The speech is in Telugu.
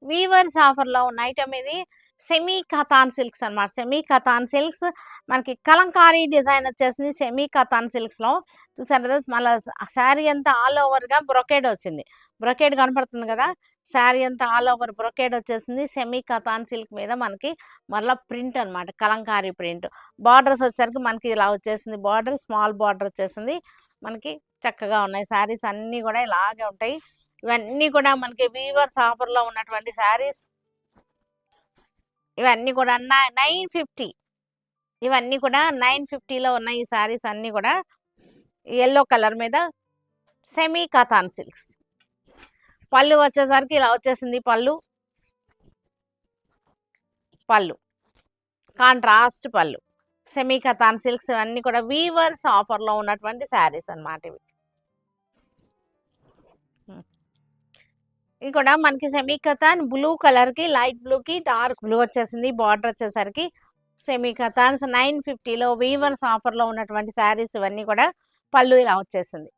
వీవర్స్ ఆఫర్లో ఉన్న ఐటమ్ ఇది సెమీ కథాన్ సిల్క్స్ అనమాట. సెమీ కథాన్ సిల్క్స్ మనకి కలంకారీ డిజైన్ వచ్చేసింది సెమీ కథాన్ సిల్క్స్లో. చూసారు కదా, మళ్ళీ శారీ అంతా ఆల్ ఓవర్గా బ్రొకేడ్ వచ్చింది. బ్రొకేడ్ కనపడుతుంది కదా, శారీ అంతా ఆల్ ఓవర్ బ్రొకేడ్ వచ్చేసింది. సెమీ కథాన్ సిల్క్ మీద మనకి మళ్ళీ ప్రింట్ అనమాట, కలంకారీ ప్రింట్. బార్డర్స్ వచ్చేసరికి మనకి ఇలా వచ్చేసింది, బార్డర్ స్మాల్ బార్డర్ వచ్చేసింది. మనకి చక్కగా ఉన్నాయి శారీస్ అన్నీ కూడా ఇలాగే ఉంటాయి. ఇవన్నీ కూడా మనకి వీవర్స్ ఆఫర్లో ఉన్నటువంటి శారీస్. ఇవన్నీ కూడా 950. ఇవన్నీ కూడా 950లో ఉన్నాయి ఈ శారీస్ అన్నీ కూడా. ఎల్లో కలర్ మీద సెమీ కథాన్ సిల్క్స్. పళ్ళు వచ్చేసరికి ఇలా వచ్చేసింది. పళ్ళు కాంట్రాస్ట్ పళ్ళు. సెమీ కథాన్ సిల్క్స్ అన్నీ కూడా వీవర్స్ ఆఫర్లో ఉన్నటువంటి శారీస్ అన్నమాట ఇవి. ఇది కూడా మనకి సెమీ కథాన్ బ్లూ కలర్కి లైట్ బ్లూకి డార్క్ బ్లూ వచ్చేసింది. బార్డర్ వచ్చేసరికి సెమీ కథాన్స్ 950లో వీవర్స్ ఆఫర్లో ఉన్నటువంటి శారీస్ ఇవన్నీ కూడా. పళ్ళు ఇలా వచ్చేసింది.